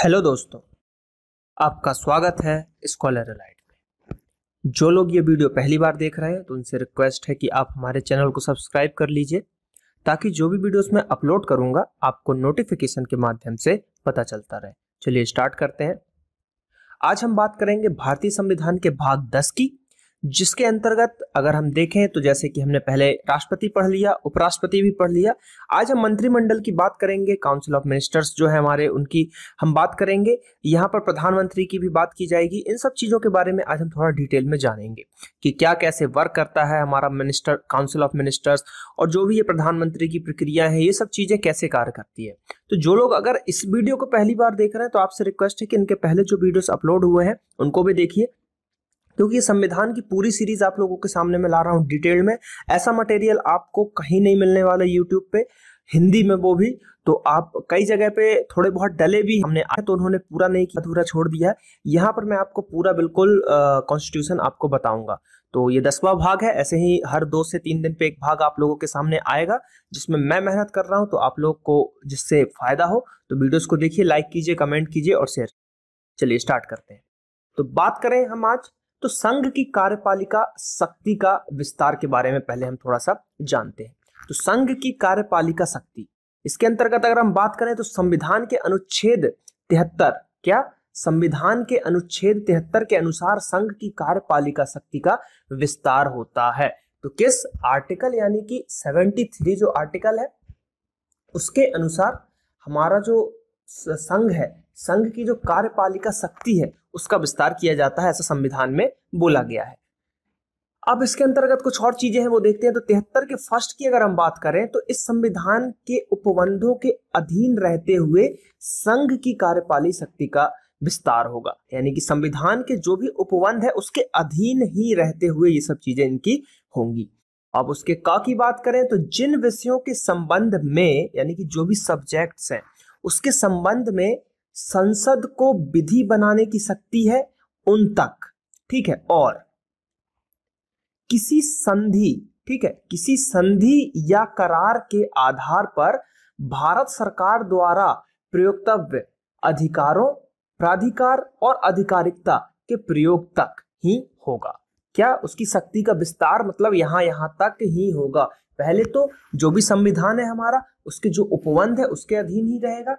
Hello दोस्तों, आपका स्वागत है स्कॉलर एलाइट में। जो लोग ये वीडियो पहली बार देख रहे हैं तो उनसे रिक्वेस्ट है कि आप हमारे चैनल को सब्सक्राइब कर लीजिए ताकि जो भी वीडियोस मैं अपलोड करूंगा आपको नोटिफिकेशन के माध्यम से पता चलता रहे। चलिए स्टार्ट करते हैं। आज हम बात करेंगे भारतीय संविधान के भाग 10 की, जिसके अंतर्गत अगर हम देखें तो जैसे कि हमने पहले राष्ट्रपति पढ़ लिया, उपराष्ट्रपति भी पढ़ लिया, आज हम मंत्रिमंडल की बात करेंगे। काउंसिल ऑफ मिनिस्टर्स जो है हमारे, उनकी हम बात करेंगे। यहाँ पर प्रधानमंत्री की भी बात की जाएगी। इन सब चीजों के बारे में आज हम थोड़ा डिटेल में जानेंगे कि क्या कैसे वर्क करता है हमारा मिनिस्टर, काउंसिल ऑफ मिनिस्टर्स, और जो भी ये प्रधानमंत्री की प्रक्रिया है, ये सब चीजें कैसे कार्य करती है। तो जो लोग अगर इस वीडियो को पहली बार देख रहे हैं तो आपसे रिक्वेस्ट है कि इनके पहले जो वीडियोस अपलोड हुए हैं उनको भी देखिए, क्योंकि ये संविधान की पूरी सीरीज आप लोगों के सामने मैं ला रहा हूँ डिटेल में। ऐसा मटेरियल आपको कहीं नहीं मिलने वाला यूट्यूब पे, हिंदी में वो भी। तो आप कई जगह पे थोड़े बहुत डले भी हमने आए तो उन्होंने पूरा नहीं किया, अधूरा छोड़ दिया है। यहाँ पर मैं आपको पूरा बिल्कुल कॉन्स्टिट्यूशन आपको बताऊंगा। तो ये 10वां भाग है। ऐसे ही हर 2 से 3 दिन पे एक भाग आप लोगों के सामने आएगा जिसमें मैं मेहनत कर रहा हूँ। तो आप लोग को जिससे फायदा हो तो वीडियोस को देखिए, लाइक कीजिए, कमेंट कीजिए और शेयर। चलिए स्टार्ट करते हैं। तो बात करें हम आज तो संघ की कार्यपालिका शक्ति का विस्तार के बारे में पहले हम थोड़ा सा जानते हैं। तो संघ की कार्यपालिका शक्ति, इसके अंतर्गत अगर हम बात करें तो संविधान के अनुच्छेद 73, क्या संविधान के अनुच्छेद 73 के अनुसार संघ की कार्यपालिका शक्ति का विस्तार होता है। तो किस आर्टिकल, यानी कि 73 जो आर्टिकल है उसके अनुसार हमारा जो संघ है, संघ की जो कार्यपालिका शक्ति है उसका विस्तार किया जाता है, ऐसा संविधान में बोला गया है। अब इसके अंतर्गत कुछ और चीजें हैं वो देखते हैं। तो 73 के फर्स्ट की अगर हम बात करें तो इस संविधान के उपबंधों के अधीन रहते हुए संघ की कार्यपालिका शक्ति का विस्तार होगा, यानी कि संविधान के जो भी उपबंध है उसके अधीन ही रहते हुए ये सब चीजें इनकी होंगी। अब उसके का की बात करें तो जिन विषयों के संबंध में, यानी कि जो भी सब्जेक्ट्स हैं उसके संबंध में संसद को विधि बनाने की शक्ति है उन तक, ठीक है। और किसी संधि, ठीक है, किसी संधि या करार के आधार पर भारत सरकार द्वारा प्रयोक्तव्य अधिकारों, प्राधिकार और आधिकारिकता के प्रयोग तक ही होगा। क्या उसकी शक्ति का विस्तार मतलब यहां तक ही होगा। पहले तो जो भी संविधान है हमारा उसके जो उपबंध है उसके अधीन ही रहेगा।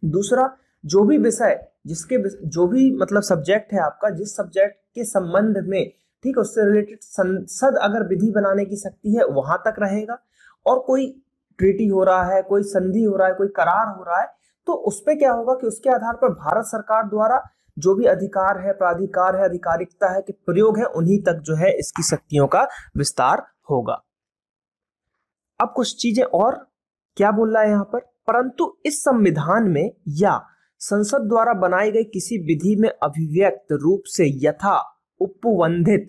दूसरा, जो भी विषय, जिसके जो भी मतलब सब्जेक्ट है आपका, जिस सब्जेक्ट के संबंध में, ठीक है, उससे रिलेटेड संसद अगर विधि बनाने की शक्ति है वहां तक रहेगा। और कोई ट्रीटी हो रहा है, कोई संधि हो रहा है, कोई करार हो रहा है, तो उस पे क्या होगा कि उसके आधार पर भारत सरकार द्वारा जो भी अधिकार है, प्राधिकार है, आधिकारिकता है कि प्रयोग है, उन्हीं तक जो है इसकी शक्तियों का विस्तार होगा। अब कुछ चीजें और क्या बोल रहा है यहाँ पर, परंतु इस संविधान में या संसद द्वारा बनाई गई किसी विधि में अभिव्यक्त रूप से यथा उपबंधित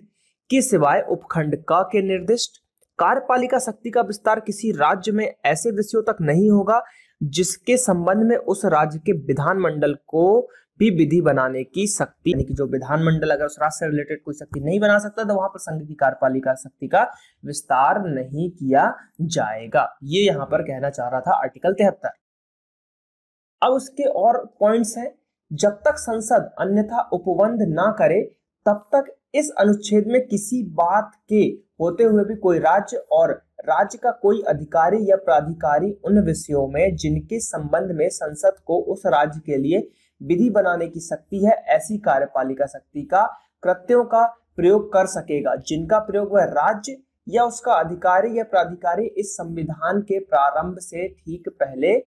के सिवाय उपखंड का के निर्दिष्ट कार्यपालिका शक्ति का विस्तार किसी राज्य में ऐसे विषयों तक नहीं होगा जिसके संबंध में उस राज्य के विधानमंडल को भी विधि बनाने की शक्ति, यानी कि जो विधानमंडल अगर उस राज्य से रिलेटेड कोई शक्ति नहीं बना सकता तो वहां पर संघ की कार्यपालिका शक्ति का विस्तार नहीं किया जाएगा। ये यहां पर कहना चाह रहा था आर्टिकल 73। अब उसके और पॉइंट्स हैं। जब तक संसद अन्यथा उपबंध ना करे तब तक इस अनुच्छेद में किसी बात के होते हुए भी कोई राज्य और राज्य का कोई अधिकारी या प्राधिकारी उन विषयों में जिनके संबंध में संसद को उस राज्य के लिए विधि बनाने की शक्ति है, ऐसी कार्यपालिका शक्ति का कृत्यों का प्रयोग कर सकेगा जिनका प्रयोग वह राज्य या उसका अधिकारी या प्राधिकारी इस संविधान के प्रारंभ से ठीक पहले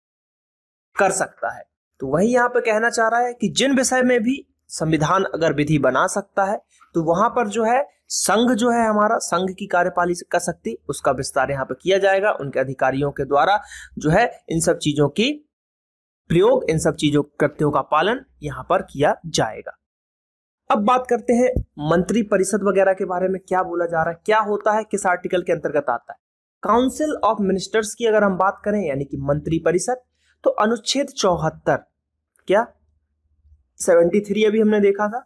कर सकता है। तो वही यहाँ पे कहना चाह रहा है कि जिन विषय में भी संविधान अगर विधि बना सकता है तो वहां पर जो है संघ जो है हमारा, संघ की कार्यपालिका शक्ति, उसका विस्तार यहाँ पे किया जाएगा। उनके अधिकारियों के द्वारा जो है इन सब चीजों की प्रयोग, इन सब चीजों कृत्यों का पालन यहाँ पर किया जाएगा। अब बात करते हैं मंत्री परिषद वगैरह के बारे में, क्या बोला जा रहा है, क्या होता है, किस आर्टिकल के अंतर्गत आता है। काउंसिल ऑफ मिनिस्टर्स की अगर हम बात करें, यानी कि मंत्री परिषद, तो अनुच्छेद 74, क्या 73 अभी हमने देखा था,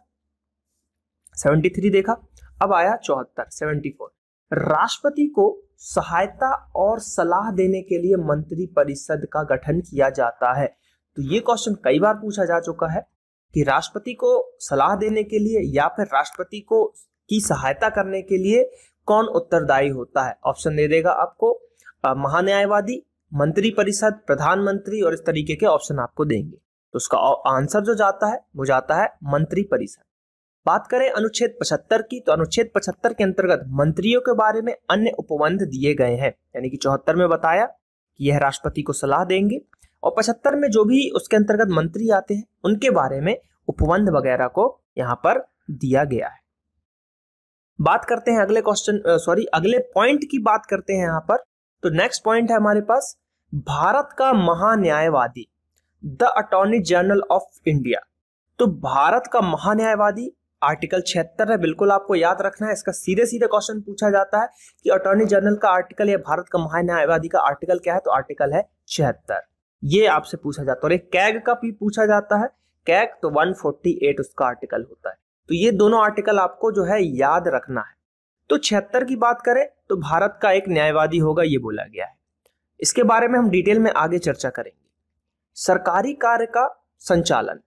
73 देखा, अब आया 74, 74। राष्ट्रपति को सहायता और सलाह देने के लिए मंत्री परिषद का गठन किया जाता है। तो ये क्वेश्चन कई बार पूछा जा चुका है कि राष्ट्रपति को सलाह देने के लिए या फिर राष्ट्रपति को की सहायता करने के लिए कौन उत्तरदायी होता है। ऑप्शन दे देगा आपको महान्यायवादी, मंत्री परिषद, प्रधानमंत्री और इस तरीके के ऑप्शन आपको देंगे। तो उसका आंसर जो जाता है वो जाता है मंत्री परिषद। बात करें अनुच्छेद 75 की, तो अनुच्छेद 75 के अंतर्गत मंत्रियों के बारे में अन्य उपबंध दिए गए हैं। यानी कि 74 में बताया कि यह राष्ट्रपति को सलाह देंगे और 75 में जो भी उसके अंतर्गत मंत्री आते हैं उनके बारे में उपबंध वगैरह को यहाँ पर दिया गया है। बात करते हैं अगले अगले पॉइंट की बात करते हैं यहाँ पर। तो नेक्स्ट पॉइंट है हमारे पास भारत का महान्यायवादी, the attorney general of India. तो भारत का महान्यायवादी आर्टिकल 76 है, बिल्कुल आपको याद रखना है। इसका सीधे सीधे क्वेश्चन पूछा जाता है कि अटॉर्नी जनरल का आर्टिकल या भारत का महान्यायवादी का आर्टिकल क्या है, तो आर्टिकल है 76। ये आपसे पूछा जाता है। और एक कैग का भी पूछा जाता है, कैग तो 148 उसका आर्टिकल होता है। तो ये दोनों आर्टिकल आपको जो है याद रखना है। तो 76 की बात करें तो भारत का एक न्यायवादी होगा, ये बोला गया है। इसके बारे में हम डिटेल में आगे चर्चा करेंगे। सरकारी कार्य का संचालन,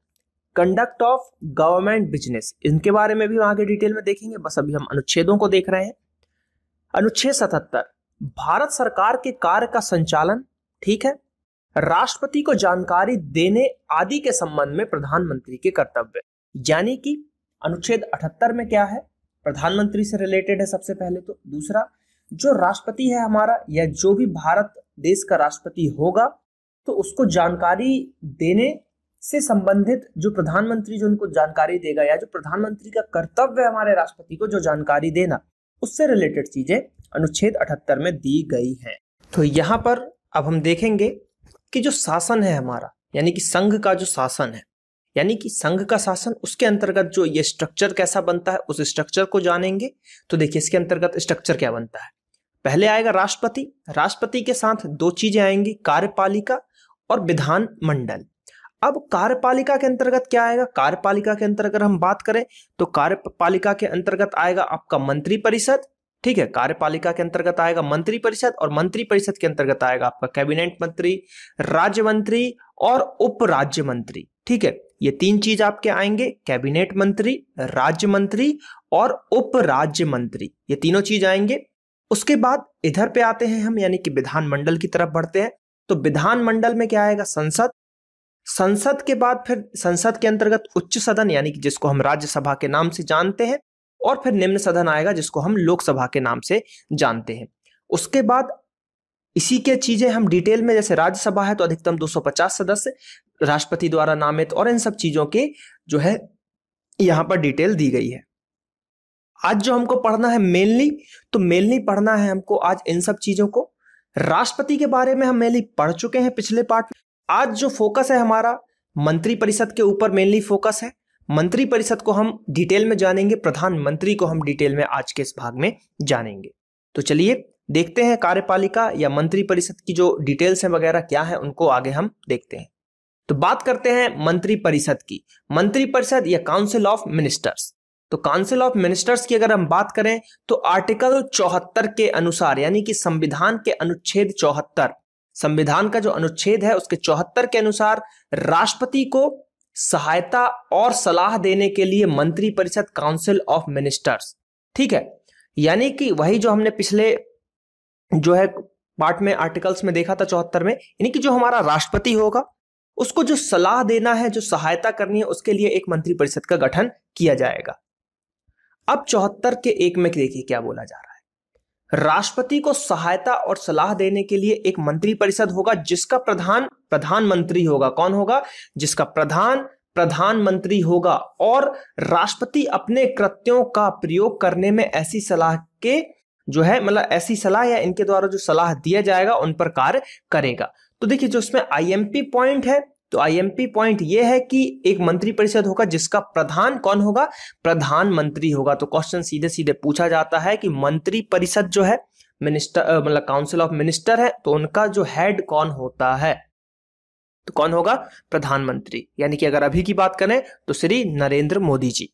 कंडक्ट ऑफ गवर्नमेंट बिजनेस, इनके बारे में भी आगे डिटेल में देखेंगे। बस अभी हम अनुच्छेदों को देख रहे हैं। अनुच्छेद 77 भारत सरकार के कार्य का संचालन, ठीक है, राष्ट्रपति को जानकारी देने आदि के संबंध में प्रधानमंत्री के कर्तव्य। यानी कि अनुच्छेद 78 में क्या है, प्रधानमंत्री से रिलेटेड है सबसे पहले। तो दूसरा, जो राष्ट्रपति है हमारा या जो भी भारत देश का राष्ट्रपति होगा तो उसको जानकारी देने से संबंधित जो प्रधानमंत्री जो उनको जानकारी देगा या जो प्रधानमंत्री का कर्तव्य है हमारे राष्ट्रपति को जो जानकारी देना, उससे रिलेटेड चीजें अनुच्छेद 78 में दी गई हैं। तो यहाँ पर अब हम देखेंगे कि जो शासन है हमारा, यानी कि संघ का जो शासन है, यानी कि संघ का शासन, उसके अंतर्गत जो ये स्ट्रक्चर कैसा बनता है उस स्ट्रक्चर को जानेंगे। तो देखिए इसके अंतर्गत स्ट्रक्चर क्या बनता है। पहले आएगा राष्ट्रपति, राष्ट्रपति के साथ दो चीजें आएंगी, कार्यपालिका और विधान मंडल। अब कार्यपालिका के अंतर्गत क्या आएगा, कार्यपालिका के अंतर्गत हम बात करें तो कार्यपालिका के अंतर्गत आएगा आपका मंत्री परिषद, ठीक है, कार्यपालिका के अंतर्गत आएगा मंत्री परिषद और मंत्री परिषद के अंतर्गत आएगा आपका कैबिनेट मंत्री, राज्य मंत्री और उप राज्य मंत्री। ठीक है, ये तीन चीज आपके आएंगे, कैबिनेट मंत्री, राज्य मंत्री और उप राज्य मंत्री, ये तीनों चीज आएंगे। उसके बाद इधर पे आते हैं हम, यानी कि विधानमंडल की तरफ बढ़ते हैं। तो विधानमंडल में क्या आएगा, संसद, संसद के बाद फिर संसद के अंतर्गत उच्च सदन, यानी कि जिसको हम राज्यसभा के नाम से जानते हैं, और फिर निम्न सदन आएगा जिसको हम लोकसभा के नाम से जानते हैं। उसके बाद इसी के चीजें हम डिटेल में, जैसे राज्यसभा है तो अधिकतम 250 सदस्य राष्ट्रपति द्वारा नामित, और इन सब चीजों के जो है यहां पर डिटेल दी गई है। आज जो हमको पढ़ना है मेनली, तो मेनली पढ़ना है हमको आज इन सब चीजों को। राष्ट्रपति के बारे में हम मेनली पढ़ चुके हैं पिछले पार्ट में। आज जो फोकस है हमारा मंत्री परिषद के ऊपर मेनली फोकस है। मंत्री परिषद को हम डिटेल में जानेंगे, प्रधानमंत्री को हम डिटेल में आज के इस भाग में जानेंगे। तो चलिए देखते हैं कार्यपालिका या मंत्री परिषद की जो डिटेल्स हैं वगैरह क्या है, उनको आगे हम देखते हैं। तो बात करते हैं मंत्री परिषद की। मंत्री परिषद या काउंसिल ऑफ मिनिस्टर्स। तो काउंसिल ऑफ मिनिस्टर्स की अगर हम बात करें तो आर्टिकल 74 के अनुसार, यानी कि संविधान के अनुच्छेद 74, संविधान का जो अनुच्छेद है उसके 74 के अनुसार राष्ट्रपति को सहायता और सलाह देने के लिए मंत्री परिषद, काउंसिल ऑफ मिनिस्टर्स, ठीक है, यानी कि वही जो हमने पिछले जो है पार्ट में आर्टिकल्स में देखा था 74 में, यानी कि जो हमारा राष्ट्रपति होगा उसको जो सलाह देना है, जो सहायता करनी है, उसके लिए एक मंत्री परिषद का गठन किया जाएगा। अब 74 के 1 में देखिए क्या बोला जा रहा है। राष्ट्रपति को सहायता और सलाह देने के लिए एक मंत्री परिषद होगा जिसका प्रधान प्रधानमंत्री होगा। कौन होगा, जिसका प्रधान प्रधानमंत्री होगा, और राष्ट्रपति अपने कृत्यों का प्रयोग करने में ऐसी सलाह के जो है मतलब ऐसी सलाह या इनके द्वारा जो सलाह दिया जाएगा उन पर कार्य करेगा। तो देखिए जो इसमें आईएमपी पॉइंट है, तो आईएमपी पॉइंट ये है कि एक मंत्री परिषद होगा जिसका प्रधान कौन होगा, प्रधानमंत्री होगा। तो क्वेश्चन सीधे सीधे पूछा जाता है कि मंत्री परिषद जो है मिनिस्टर मतलब काउंसिल ऑफ मिनिस्टर है, तो उनका जो हेड कौन होता है, तो कौन होगा, प्रधानमंत्री। यानी कि अगर अभी की बात करें तो श्री नरेंद्र मोदी जी।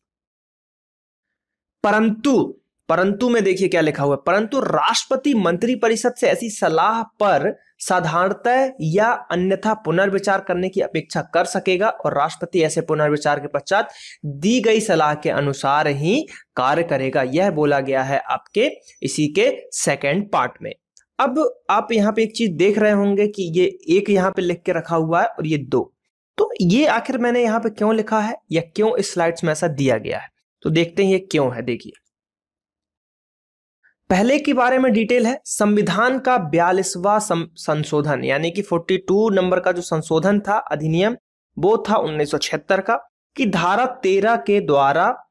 परंतु में देखिए क्या लिखा हुआ है, परंतु राष्ट्रपति मंत्रिपरिषद से ऐसी सलाह पर साधारणतः या अन्यथा पुनर्विचार करने की अपेक्षा कर सकेगा और राष्ट्रपति ऐसे पुनर्विचार के पश्चात दी गई सलाह के अनुसार ही कार्य करेगा। यह बोला गया है आपके इसी के सेकंड पार्ट में। अब आप यहाँ पे एक चीज देख रहे होंगे कि ये एक यहाँ पे लिख के रखा हुआ है और ये दो, तो ये आखिर मैंने यहाँ पे क्यों लिखा है या क्यों इस स्लाइड्स में ऐसा दिया गया है, तो देखते हैं ये क्यों है। देखिए पहले के बारे में डिटेल है, संविधान का 42वां संशोधन यानी कि 42 नंबर का जो संशोधन था अधिनियम वो था 1976 का, कि धारा 13 के द्वारा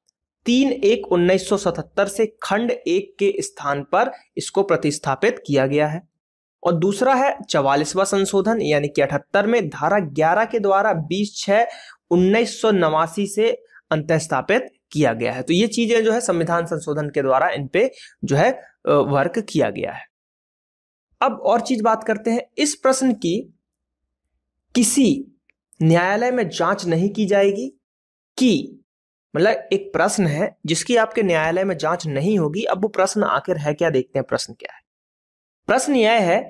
3/1/1977 से खंड 1 के स्थान पर इसको प्रतिस्थापित किया गया है। और दूसरा है 44वां संशोधन यानी कि 78 में धारा 11 के द्वारा 20/6/1989 से अंतःस्थापित किया गया है। तो ये चीजें जो है संविधान संशोधन के द्वारा इन पे जो है वर्क किया गया है। अब और चीज बात करते हैं, इस प्रश्न की किसी न्यायालय में जांच नहीं की जाएगी, कि मतलब एक प्रश्न है जिसकी आपके न्यायालय में जांच नहीं होगी। अब वो प्रश्न आखिर है क्या, देखते हैं प्रश्न क्या है। प्रश्न यह है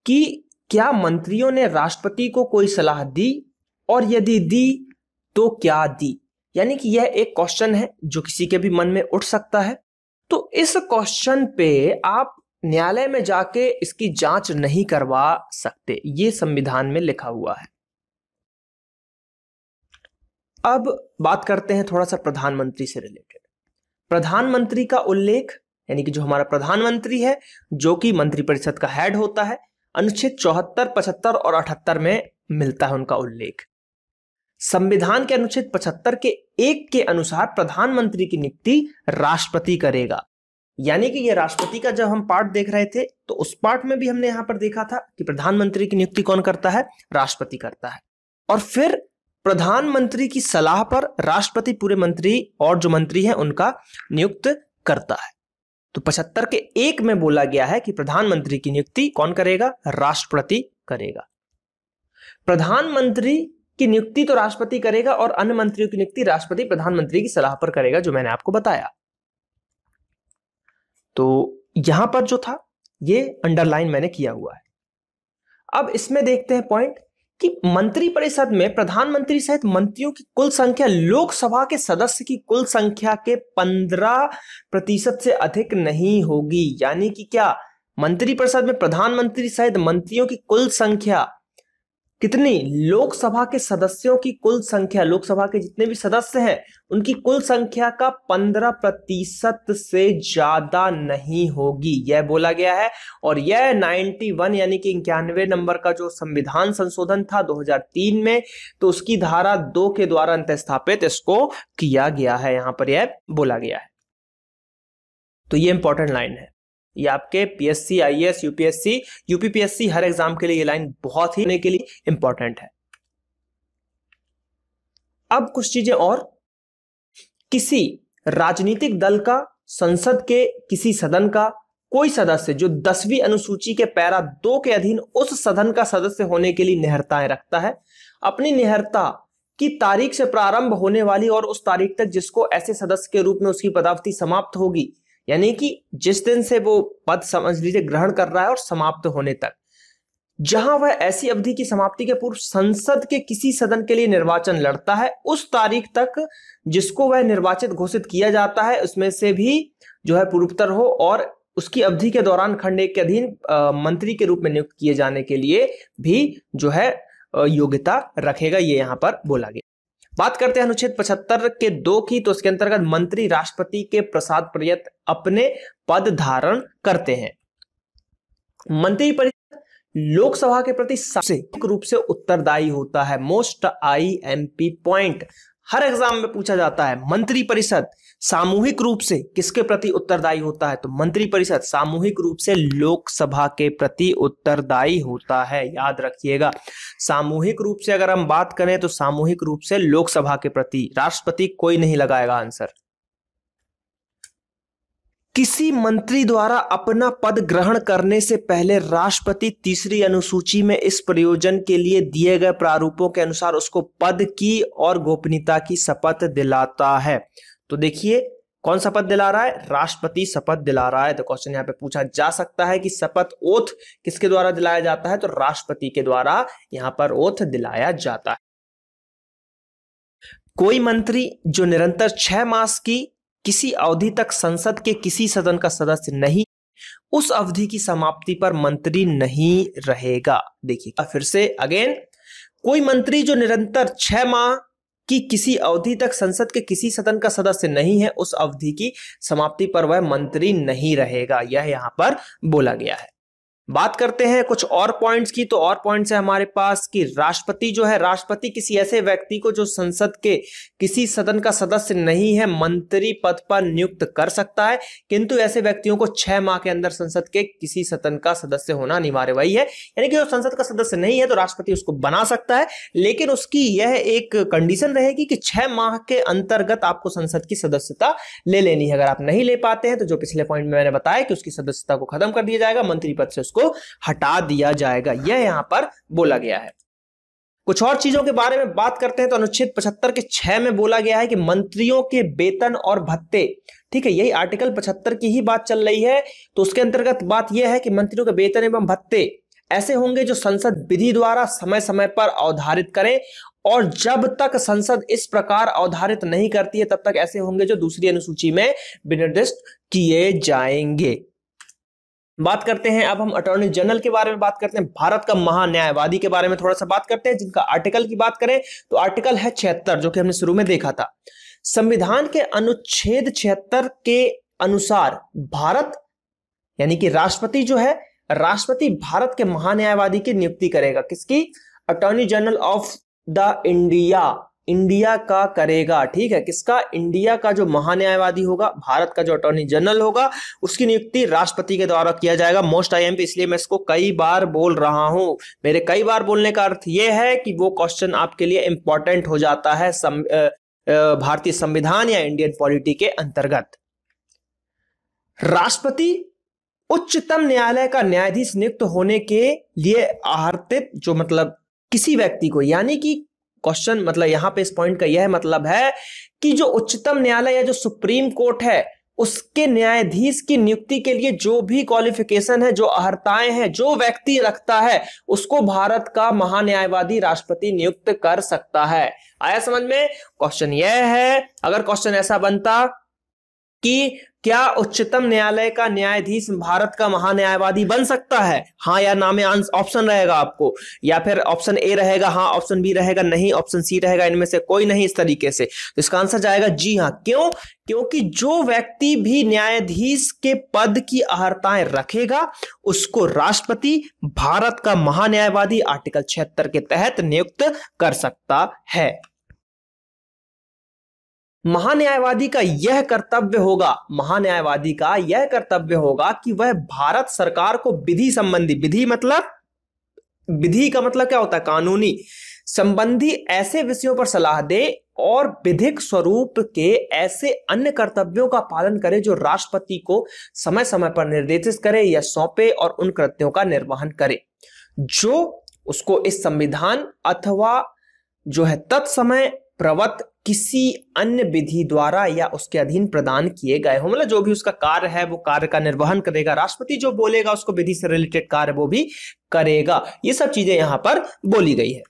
कि क्या मंत्रियों ने राष्ट्रपति को कोई सलाह दी और यदि दी तो क्या दी, यानी कि यह एक क्वेश्चन है जो किसी के भी मन में उठ सकता है। तो इस क्वेश्चन पे आप न्यायालय में जाके इसकी जांच नहीं करवा सकते, ये संविधान में लिखा हुआ है। अब बात करते हैं थोड़ा सा प्रधानमंत्री से रिलेटेड। प्रधानमंत्री का उल्लेख यानी कि जो हमारा प्रधानमंत्री है जो कि मंत्रिपरिषद का हेड होता है, अनुच्छेद 74, 75 और 78 में मिलता है उनका उल्लेख। संविधान के अनुच्छेद 75 के 1 के अनुसार प्रधानमंत्री की नियुक्ति राष्ट्रपति करेगा। यानी कि ये राष्ट्रपति का जब हम पार्ट देख रहे थे तो उस पार्ट में भी हमने यहां पर देखा था कि प्रधानमंत्री की नियुक्ति कौन करता है, राष्ट्रपति करता है। और फिर प्रधानमंत्री की सलाह पर राष्ट्रपति पूरे मंत्री और जो मंत्री हैं उनका नियुक्त करता है। तो 75 के 1 में बोला गया है कि प्रधानमंत्री की नियुक्ति कौन करेगा, राष्ट्रपति करेगा। प्रधानमंत्री की नियुक्ति तो राष्ट्रपति करेगा और अन्य मंत्रियों की नियुक्ति राष्ट्रपति प्रधानमंत्री की सलाह पर करेगा, जो मैंने आपको बताया। तो यहां पर जो था ये अंडरलाइन मैंने किया हुआ है। अब इसमें देखते हैं पॉइंट कि मंत्रिपरिषद में प्रधानमंत्री सहित मंत्रियों की कुल संख्या लोकसभा के सदस्य की कुल संख्या के 15% से अधिक नहीं होगी। यानी कि क्या, मंत्रिपरिषद में प्रधानमंत्री सहित मंत्रियों की कुल संख्या कितनी, लोकसभा के सदस्यों की कुल संख्या, लोकसभा के जितने भी सदस्य हैं उनकी कुल संख्या का 15% से ज्यादा नहीं होगी, यह बोला गया है। और यह 91 यानी कि 91 नंबर का जो संविधान संशोधन था 2003 में, तो उसकी धारा 2 के द्वारा अंतःस्थापित इसको किया गया है, यहां पर यह बोला गया है। तो ये इंपॉर्टेंट लाइन है, ये आपके पीएससी, आईएएस, यूपीएससी, यूपीपीएससी हर एग्जाम के लिए ये लाइन बहुत ही होने के लिए इंपॉर्टेंट है। अब कुछ चीजें और, किसी राजनीतिक दल का, संसद के किसी सदन का कोई सदस्य जो 10वीं अनुसूची के पैरा 2 के अधीन उस सदन का सदस्य होने के लिए निहरताएं रखता है, अपनी निहरता की तारीख से प्रारंभ होने वाली और उस तारीख तक जिसको ऐसे सदस्य के रूप में उसकी पदावधि समाप्त होगी, यानी कि जिस दिन से वो पद समझ लीजिए ग्रहण कर रहा है और समाप्त होने तक, जहां वह ऐसी अवधि की समाप्ति के पूर्व संसद के किसी सदन के लिए निर्वाचन लड़ता है, उस तारीख तक जिसको वह निर्वाचित घोषित किया जाता है उसमें से भी जो है पूर्वोत्तर हो और उसकी अवधि के दौरान खंड 1 के अधीन मंत्री के रूप में नियुक्त किए जाने के लिए भी जो है योग्यता रखेगा, ये यहां पर बोला गया। बात करते हैं अनुच्छेद 75 के 2 की, तो इसके अंतर्गत मंत्री राष्ट्रपति के प्रसाद पर्यंत अपने पद धारण करते हैं। मंत्रिपरिषद लोकसभा के प्रति सामूहिक रूप से उत्तरदायी होता है। मोस्ट आईएमपी पॉइंट हर एग्जाम में पूछा जाता है, मंत्रिपरिषद सामूहिक रूप से किसके प्रति उत्तरदायी होता है, तो मंत्रिपरिषद सामूहिक रूप से लोकसभा के प्रति उत्तरदायी होता है, याद रखिएगा। सामूहिक रूप से अगर हम बात करें तो सामूहिक रूप से लोकसभा के प्रति, राष्ट्रपति कोई नहीं लगाएगा आंसर। किसी मंत्री द्वारा अपना पद ग्रहण करने से पहले राष्ट्रपति 3री अनुसूची में इस प्रयोजन के लिए दिए गए प्रारूपों के अनुसार उसको पद की और गोपनीयता की शपथ दिलाता है। तो देखिए कौन शपथ दिला रहा है? राष्ट्रपति शपथ दिला रहा है। तो क्वेश्चन यहाँ पे पूछा जा सकता है कि शपथ ओथ किसके द्वारा दिलाया जाता है? तो राष्ट्रपति के द्वारा यहाँ पर ओथ दिलाया जाता है। कोई मंत्री जो निरंतर 6 मास की किसी अवधि तक संसद के किसी सदन का सदस्य नहीं, उस अवधि की समाप्ति पर मंत्री नहीं रहेगा। देखिए फिर से अगेन, कोई मंत्री जो निरंतर 6 माह की किसी अवधि तक संसद के किसी सदन का सदस्य नहीं है, उस अवधि की समाप्ति पर वह मंत्री नहीं रहेगा। यह यहां पर बोला गया है। बात करते हैं कुछ और पॉइंट्स की। तो और पॉइंट्स है हमारे पास कि राष्ट्रपति जो है, राष्ट्रपति किसी ऐसे व्यक्ति को जो संसद के किसी सदन का सदस्य नहीं है मंत्री पद पर नियुक्त कर सकता है, किंतु ऐसे व्यक्तियों को 6 माह के अंदर संसद के किसी सदन का सदस्य होना अनिवार्य वही है। यानी कि जो संसद का सदस्य नहीं है तो राष्ट्रपति उसको बना सकता है, लेकिन उसकी यह एक कंडीशन रहेगी कि 6 माह के अंतर्गत आपको संसद की सदस्यता ले लेनी है। अगर आप नहीं ले पाते हैं तो जो पिछले पॉइंट में मैंने बताया कि उसकी सदस्यता को खत्म कर दिया जाएगा, मंत्री पद से को हटा दिया जाएगा। यह यहां पर बोला गया है। कुछ और चीजों के बारे में बात करते हैं। तो अनुच्छेद 75 के 6 में बोला गया है कि मंत्रियों के वेतन और भत्ते, ठीक है, यही आर्टिकल 75 की ही बात चल रही है। तो उसके अंतर्गत बात यह है कि मंत्रियों के वेतन एवं भत्ते ऐसे होंगे जो संसद विधि द्वारा समय समय पर अवधारित करे, और जब तक संसद इस प्रकार अवधारित नहीं करती है तब तक ऐसे होंगे जो दूसरी अनुसूची में विनिर्दिष्ट किए जाएंगे। बात करते हैं अब हम अटॉर्नी जनरल के बारे में बात करते हैं। भारत का महान्यायवादी के बारे में थोड़ा सा बात करते हैं, जिनका आर्टिकल की बात करें तो आर्टिकल है 76, जो कि हमने शुरू में देखा था। संविधान के अनुच्छेद 76 के अनुसार भारत यानी कि राष्ट्रपति जो है, राष्ट्रपति भारत के महान्यायवादी की नियुक्ति करेगा। किसकी? Attorney general of the India का करेगा। ठीक है, किसका? इंडिया का जो महान्यायवादी होगा, भारत का जो अटॉर्नी जनरल होगा, उसकी नियुक्ति राष्ट्रपति के द्वारा किया जाएगा। मोस्ट आईएमपी, इसलिए मैं इसको कई बार बोल रहा हूं। मेरे कई बार बोलने का अर्थ यह है कि वो क्वेश्चन आपके लिए इंपॉर्टेंट हो जाता है भारतीय संविधान या इंडियन पॉलिटी के अंतर्गत। राष्ट्रपति उच्चतम न्यायालय का न्यायाधीश नियुक्त होने के लिए आर्थित जो मतलब किसी व्यक्ति को, यानी कि क्वेश्चन मतलब यहां पे इस पॉइंट का यह मतलब है कि जो उच्चतम न्यायालय या जो सुप्रीम कोर्ट है उसके न्यायाधीश की नियुक्ति के लिए जो भी क्वालिफिकेशन है, जो अर्हताएं हैं, जो व्यक्ति रखता है, उसको भारत का महान्यायवादी राष्ट्रपति नियुक्त कर सकता है। आया समझ में? क्वेश्चन यह है, अगर क्वेश्चन ऐसा बनता कि क्या उच्चतम न्यायालय का न्यायाधीश भारत का महान्यायवादी बन सकता है, हाँ या ना में ऑप्शन रहेगा आपको, या फिर ऑप्शन ए रहेगा हाँ, ऑप्शन बी रहेगा नहीं, ऑप्शन सी रहेगा इनमें से कोई नहीं, इस तरीके से। तो इसका आंसर जाएगा जी हाँ। क्यों? क्योंकि जो व्यक्ति भी न्यायाधीश के पद की अर्हताएं रखेगा उसको राष्ट्रपति भारत का महान्यायवादी आर्टिकल 76 के तहत नियुक्त कर सकता है। महान्यायवादी का यह कर्तव्य होगा, महान्यायवादी का यह कर्तव्य होगा कि वह भारत सरकार को विधि संबंधी, विधि मतलब, विधि का मतलब क्या होता है? कानूनी संबंधी ऐसे विषयों पर सलाह दे और विधिक स्वरूप के ऐसे अन्य कर्तव्यों का पालन करे जो राष्ट्रपति को समय समय पर निर्देशित करे या सौंपे, और उन कृत्यों का निर्वहन करे जो उसको इस संविधान अथवा जो है तत्समय प्रवत किसी अन्य विधि द्वारा या उसके अधीन प्रदान किए गए हो। मतलब जो भी उसका कार्य है वो कार्य का निर्वहन करेगा। राष्ट्रपति जो बोलेगा उसको विधि से रिलेटेड कार्य वो भी करेगा। ये सब चीजें यहां पर बोली गई है।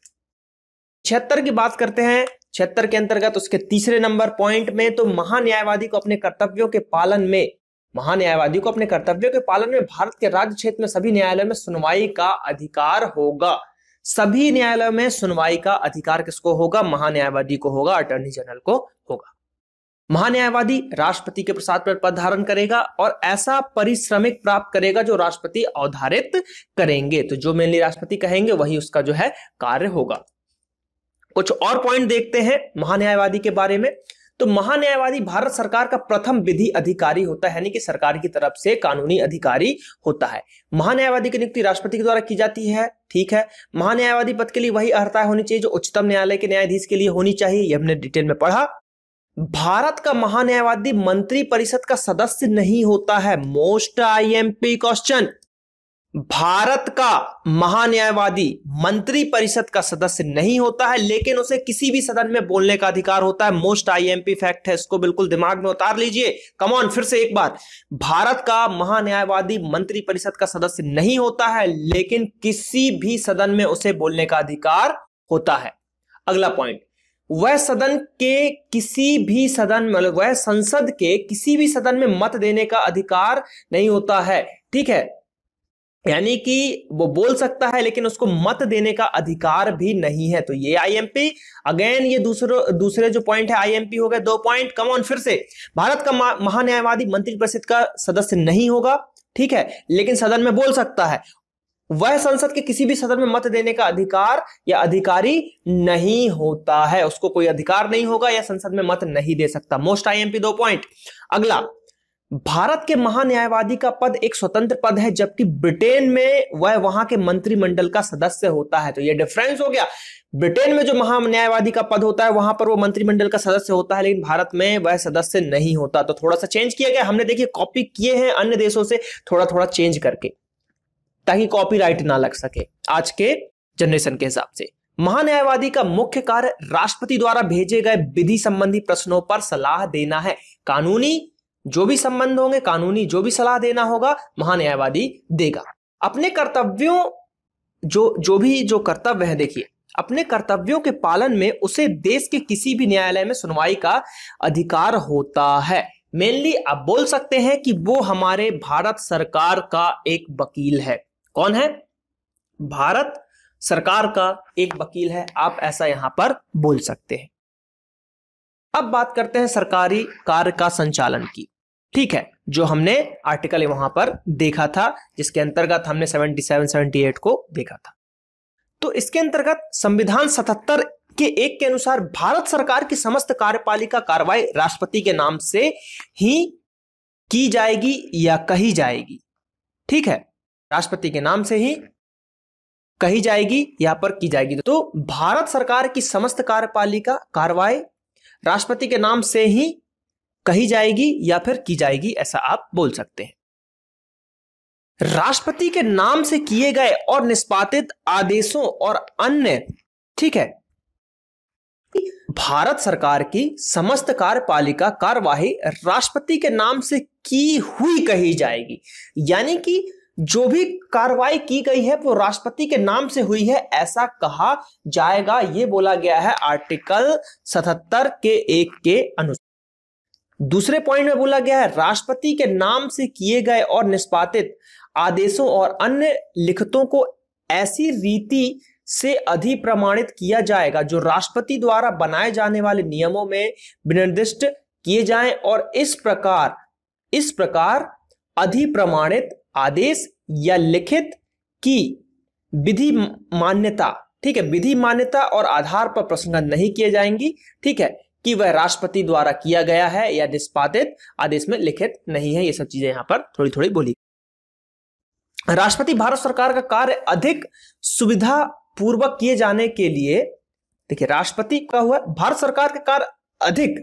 76 की बात करते हैं। 76 के अंतर्गत उसके तीसरे नंबर पॉइंट में तो महान्यायवादी को अपने कर्तव्यों के पालन में, महान्यायवादी को अपने कर्तव्यों के पालन में भारत के राज्य क्षेत्र में सभी न्यायालयों में सुनवाई का अधिकार होगा। सभी न्यायालयों में सुनवाई का अधिकार किसको होगा? महान्यायवादी को होगा, अटॉर्नी जनरल को होगा। महान्यायवादी राष्ट्रपति के प्रसाद पर पद धारण करेगा और ऐसा परिश्रमिक प्राप्त करेगा जो राष्ट्रपति अवधारित करेंगे। तो जो मेनली राष्ट्रपति कहेंगे वही उसका जो है कार्य होगा। कुछ और पॉइंट देखते हैं महान्यायवादी के बारे में। तो महान्यायवादी भारत सरकार का प्रथम विधि अधिकारी होता है, यानी कि सरकार की तरफ से कानूनी अधिकारी होता है। महान्यायवादी की नियुक्ति राष्ट्रपति के द्वारा की जाती है। ठीक है, महान्यायवादी पद के लिए वही अर्हताएं होनी चाहिए जो उच्चतम न्यायालय के न्यायाधीश के लिए होनी चाहिए। यह हमने डिटेल में पढ़ा। भारत का महान्यायवादी मंत्री परिषद का सदस्य नहीं होता है। मोस्ट आईएमपी क्वेश्चन, भारत का महान्यायवादी मंत्री परिषद का सदस्य नहीं होता है, लेकिन उसे किसी भी सदन में बोलने का अधिकार होता है। मोस्ट आईएमपी फैक्ट है, इसको बिल्कुल दिमाग में उतार लीजिए। कम ऑन, फिर से एक बार, भारत का महान्यायवादी मंत्री परिषद का सदस्य नहीं होता है, लेकिन किसी भी सदन में उसे बोलने का अधिकार होता है। अगला पॉइंट, वह सदन के किसी भी सदन, मतलब वह संसद के किसी भी सदन में मत देने का अधिकार नहीं होता है। ठीक है, यानी कि वो बोल सकता है लेकिन उसको मत देने का अधिकार भी नहीं है। तो ये आईएमपी, अगेन ये दूसरे जो पॉइंट है आईएमपी हो गए 2 पॉइंट। कम ऑन, फिर से, भारत का महान्यायवादी मंत्री परिषद का सदस्य नहीं होगा, ठीक है, लेकिन सदन में बोल सकता है। वह संसद के किसी भी सदन में मत देने का अधिकार या अधिकारी नहीं होता है, उसको कोई अधिकार नहीं होगा या संसद में मत नहीं दे सकता। Most IMP 2 point. अगला, भारत के महान्यायवादी का पद एक स्वतंत्र पद है, जबकि ब्रिटेन में वह वहां के मंत्रिमंडल का सदस्य होता है। तो यह डिफरेंस हो गया। ब्रिटेन में जो महान्यायवादी का पद होता है वहां पर वो मंत्रिमंडल का सदस्य होता है, लेकिन भारत में वह सदस्य नहीं होता। तो थोड़ा सा चेंज किया गया। हमने देखिए कॉपी किए हैं अन्य देशों से थोड़ा थोड़ा चेंज करके, ताकि कॉपीराइट ना लग सके आज के जनरेशन के हिसाब से। महान्यायवादी का मुख्य कार्य राष्ट्रपति द्वारा भेजे गए विधि संबंधी प्रश्नों पर सलाह देना है। कानूनी जो भी संबंध होंगे, कानूनी जो भी सलाह देना होगा, महान्यायवादी देगा। अपने कर्तव्यों जो कर्तव्य है, देखिए, अपने कर्तव्यों के पालन में उसे देश के किसी भी न्यायालय में सुनवाई का अधिकार होता है। मेनली आप बोल सकते हैं कि वो हमारे भारत सरकार का एक वकील है। कौन है? भारत सरकार का एक वकील है, आप ऐसा यहां पर बोल सकते हैं। अब बात करते हैं सरकारी कार्य का संचालन की। ठीक है, जो हमने आर्टिकल वहां पर देखा था, जिसके अंतर्गत हमने 77-78 को देखा था। तो इसके अंतर्गत संविधान 77 के 1 के अनुसार भारत सरकार की समस्त कार्यपालिका कार्रवाई राष्ट्रपति के नाम से ही की जाएगी या कही जाएगी। ठीक है, राष्ट्रपति के नाम से ही कही जाएगी, यहां पर की जाएगी। तो भारत सरकार की समस्त कार्यपालिका कार्रवाई राष्ट्रपति के नाम से ही कही जाएगी या फिर की जाएगी, ऐसा आप बोल सकते हैं। राष्ट्रपति के नाम से किए गए और निष्पादित आदेशों और अन्य, ठीक है, भारत सरकार की समस्त कार्यपालिका कार्यवाही राष्ट्रपति के नाम से की हुई कही जाएगी। यानी कि जो भी कार्रवाई की गई है वो राष्ट्रपति के नाम से हुई है, ऐसा कहा जाएगा। यह बोला गया है आर्टिकल 77 के 1 के अनुसार। दूसरे पॉइंट में बोला गया है राष्ट्रपति के नाम से किए गए और निष्पादित आदेशों और अन्य लिखतों को ऐसी रीति से अधिप्रमाणित किया जाएगा जो राष्ट्रपति द्वारा बनाए जाने वाले नियमों में विनिर्दिष्ट किए जाएं, और इस प्रकार अधिप्रमाणित आदेश या लिखित की विधि मान्यता, ठीक है, विधि मान्यता और आधार पर प्रसंग नहीं किए जाएंगी। ठीक है, कि वह राष्ट्रपति द्वारा किया गया है या निष्पादित आदेश में लिखित नहीं है। ये सब चीजें यहां पर थोड़ी थोड़ी बोली। राष्ट्रपति भारत सरकार का कार्य अधिक सुविधा पूर्वक किए जाने के लिए, देखिए राष्ट्रपति का हुआ, भारत सरकार का कार्य अधिक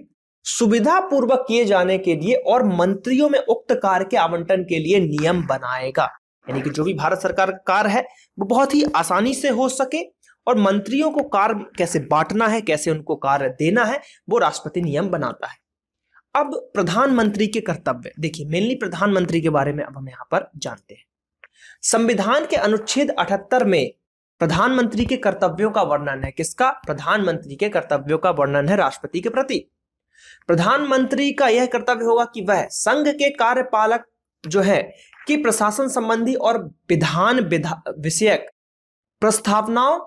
सुविधा पूर्वक किए जाने के लिए और मंत्रियों में उक्त कार्य के आवंटन के लिए नियम बनाएगा। यानी कि जो भी भारत सरकार का कार्य है वो बहुत ही आसानी से हो सके, और मंत्रियों को कार्य कैसे बांटना है, कैसे उनको कार्य देना है, वो राष्ट्रपति नियम बनाता है। अब प्रधानमंत्री के कर्तव्य, देखिए मेनली प्रधानमंत्री के बारे में अब हम यहां पर जानते हैं। संविधान के अनुच्छेद 78 में प्रधानमंत्री के कर्तव्यों का वर्णन है। किसका? प्रधानमंत्री के कर्तव्यों का वर्णन है राष्ट्रपति के प्रति। प्रधानमंत्री का यह कर्तव्य होगा कि वह संघ के कार्यपालक जो है कि प्रशासन संबंधी और विधान विषयक प्रस्तावनाओं,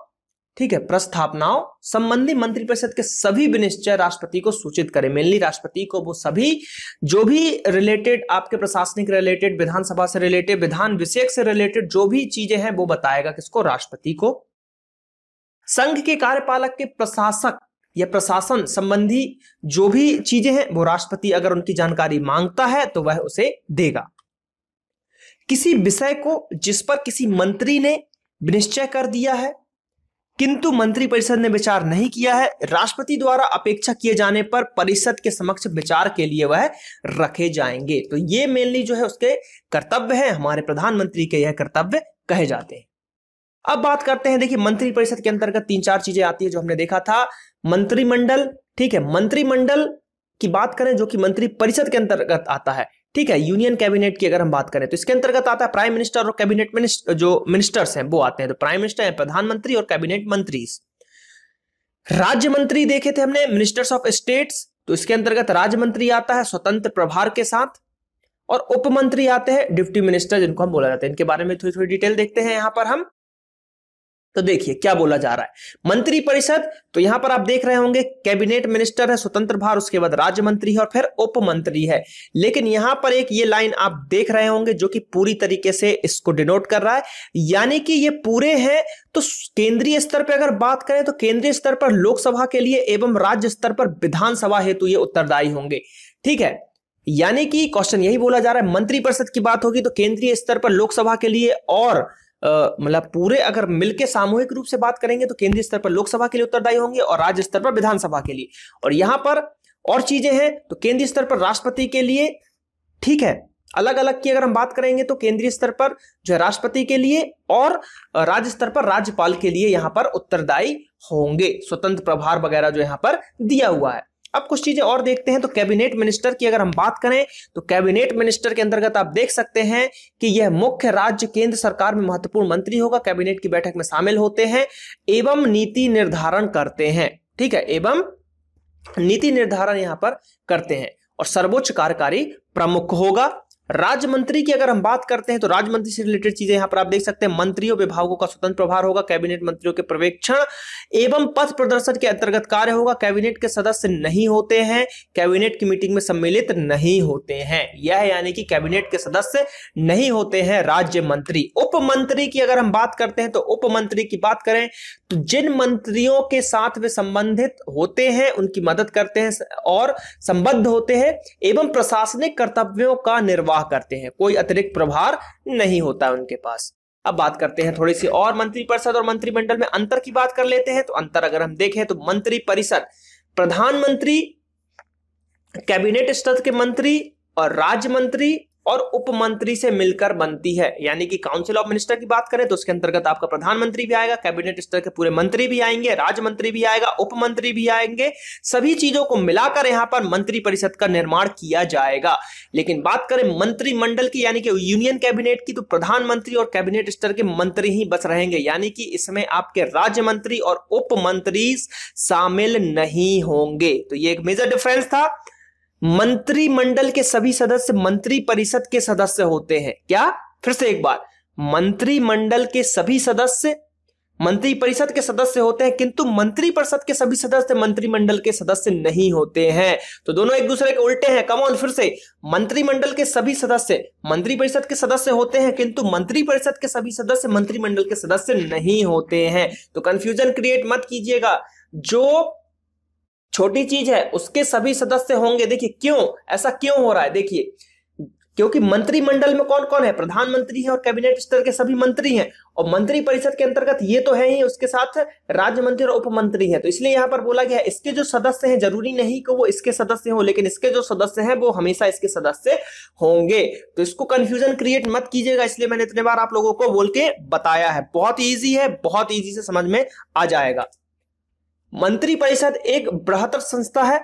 ठीक है, प्रस्तावनाओं संबंधी मंत्रिपरिषद के सभी विनिश्चय राष्ट्रपति को सूचित करें। मेनली राष्ट्रपति को वो सभी जो भी रिलेटेड आपके प्रशासनिक रिलेटेड, विधानसभा से रिलेटेड, विधान विषयक से रिलेटेड जो भी चीजें हैं वो बताएगा किसको? राष्ट्रपति को। संघ के कार्यपालक के प्रशासक या प्रशासन संबंधी जो भी चीजें हैं वो राष्ट्रपति अगर उनकी जानकारी मांगता है तो वह उसे देगा। किसी विषय को जिस पर किसी मंत्री ने निश्चय कर दिया है किंतु मंत्रिपरिषद ने विचार नहीं किया है, राष्ट्रपति द्वारा अपेक्षा किए जाने पर परिषद के समक्ष विचार के लिए वह रखे जाएंगे। तो ये मेनली जो है उसके कर्तव्य है, हमारे प्रधानमंत्री के यह कर्तव्य कहे जाते हैं। अब बात करते हैं, देखिए मंत्रिपरिषद के अंतर्गत 3-4 चीजें आती है जो हमने देखा था। मंत्रिमंडल, ठीक है, मंत्रिमंडल की बात करें जो कि मंत्रिपरिषद के अंतर्गत आता है, ठीक है। यूनियन कैबिनेट की अगर हम बात करें तो इसके अंतर्गत आता है प्राइम मिनिस्टर और कैबिनेट मिनिस्टर, जो मिनिस्टर्स हैं वो आते हैं। तो प्राइम मिनिस्टर है, प्रधानमंत्री और कैबिनेट मंत्री। राज्य मंत्री देखे थे हमने, मिनिस्टर्स ऑफ स्टेट्स, तो इसके अंतर्गत राज्य मंत्री आता है स्वतंत्र प्रभार के साथ, और उप मंत्री आते हैं डिप्टी मिनिस्टर जिनको हम बोला जाता है। इनके बारे में थोड़ी थोड़ी डिटेल देखते हैं यहां पर हम। तो देखिए क्या बोला जा रहा है, मंत्री परिषद, तो यहां पर आप देख रहे होंगे कैबिनेट मिनिस्टर है, स्वतंत्र भार, उसके बाद राज्य मंत्री है और फिर उप मंत्री है। लेकिन यहां पर एक ये लाइन आप देख रहे होंगे जो कि पूरी तरीके से इसको डिनोट कर रहा है, यानी कि ये पूरे हैं। तो केंद्रीय स्तर पर अगर बात करें तो केंद्रीय स्तर पर लोकसभा के लिए एवं राज्य स्तर पर विधानसभा हेतु ये उत्तरदायी होंगे, ठीक है। यानी कि क्वेश्चन यही बोला जा रहा है, मंत्रिपरिषद की बात होगी तो केंद्रीय स्तर पर लोकसभा के लिए और मतलब पूरे अगर मिलके सामूहिक रूप से बात करेंगे तो केंद्रीय स्तर पर लोकसभा के लिए उत्तरदायी होंगे और राज्य स्तर पर विधानसभा के लिए। और यहां पर और चीजें हैं, तो केंद्रीय स्तर पर राष्ट्रपति के लिए, ठीक है, अलग अलग की अगर हम बात करेंगे तो केंद्रीय स्तर पर जो है राष्ट्रपति के लिए और राज्य स्तर पर राज्यपाल के लिए यहां पर उत्तरदायी होंगे। स्वतंत्र प्रभार वगैरह जो यहां पर दिया हुआ है। अब कुछ चीजें और देखते हैं, तो कैबिनेट मिनिस्टर की अगर हम बात करें तो कैबिनेट मिनिस्टर के अंतर्गत आप देख सकते हैं कि यह मुख्य राज्य केंद्र सरकार में महत्वपूर्ण मंत्री होगा, कैबिनेट की बैठक में शामिल होते हैं एवं नीति निर्धारण करते हैं, ठीक है, एवं नीति निर्धारण यहां पर करते हैं और सर्वोच्च कार्यकारी प्रमुख होगा। राज्य मंत्री की अगर हम बात करते हैं तो राज्य मंत्री से रिलेटेड चीजें यहां पर आप देख सकते हैं, मंत्रियों विभागों का स्वतंत्र प्रभार होगा, कैबिनेट मंत्रियों के पर्यवेक्षण एवं पथ प्रदर्शन के अंतर्गत कार्य होगा, कैबिनेट के सदस्य नहीं होते हैं, कैबिनेट की मीटिंग में सम्मिलित नहीं होते हैं, यह यानी कि कैबिनेट के सदस्य नहीं होते हैं राज्य मंत्री। उप मंत्री की अगर हम बात करते हैं तो उप मंत्री की बात करें तो जिन मंत्रियों के साथ वे संबंधित होते हैं उनकी मदद करते हैं और संबद्ध होते हैं एवं प्रशासनिक कर्तव्यों का निर्वाह करते हैं, कोई अतिरिक्त प्रभार नहीं होता उनके पास। अब बात करते हैं थोड़ी सी और मंत्रिपरिषद और मंत्रिमंडल में अंतर की बात कर लेते हैं। तो अंतर अगर हम देखें तो मंत्रिपरिषद प्रधानमंत्री, कैबिनेट स्तर के मंत्री और राज्य मंत्री और उप मंत्री से मिलकर बनती है, यानी कि काउंसिल ऑफ मिनिस्टर की बात करें तो उसके अंतर्गत आपका प्रधानमंत्री भी आएगा, कैबिनेट स्तर के पूरे मंत्री भी आएंगे, राज्य मंत्री भी आएगा, उप मंत्री भी आएंगे, सभी चीजों को मिलाकर यहां पर मंत्रिपरिषद का निर्माण किया जाएगा। लेकिन बात करें मंत्रिमंडल की यानी कि यूनियन कैबिनेट की, तो प्रधानमंत्री और कैबिनेट स्तर के मंत्री ही बस रहेंगे, यानी कि इसमें आपके राज्य मंत्री और उप मंत्री शामिल नहीं होंगे। तो ये एक मेजर डिफरेंस था। मंत्रिमंडल के सभी सदस्य मंत्रिपरिषद के सदस्य होते हैं। क्या? फिर से एक बार, मंत्रिमंडल के सभी सदस्य मंत्रिपरिषद के सदस्य होते हैं, किंतु मंत्रिपरिषद के सभी सदस्य मंत्रिमंडल के सदस्य नहीं होते हैं। तो दोनों एक दूसरे के उल्टे हैं। कम ऑन, फिर से, मंत्रिमंडल के सभी सदस्य मंत्रिपरिषद के सदस्य होते हैं, किंतु मंत्रिपरिषद के सभी सदस्य मंत्रिमंडल के सदस्य नहीं होते हैं। तो कंफ्यूजन क्रिएट मत कीजिएगा, जो छोटी चीज है उसके सभी सदस्य होंगे। देखिए क्यों ऐसा क्यों हो रहा है, देखिए क्योंकि मंत्रिमंडल में कौन कौन है, प्रधानमंत्री है और कैबिनेट स्तर के सभी मंत्री हैं, और मंत्रिपरिषद के अंतर्गत ये तो है ही, उसके साथ राज्य मंत्री और उप मंत्री है। तो इसलिए यहां पर बोला गया है इसके जो सदस्य हैं जरूरी नहीं कि वो इसके सदस्य हो, लेकिन इसके जो सदस्य हैं वो हमेशा इसके सदस्य होंगे। तो इसको कंफ्यूजन क्रिएट मत कीजिएगा, इसलिए मैंने इतने बार आप लोगों को बोल के बताया है। बहुत ईजी है, बहुत ईजी से समझ में आ जाएगा। मंत्रिपरिषद एक बृहत्तर संस्था है,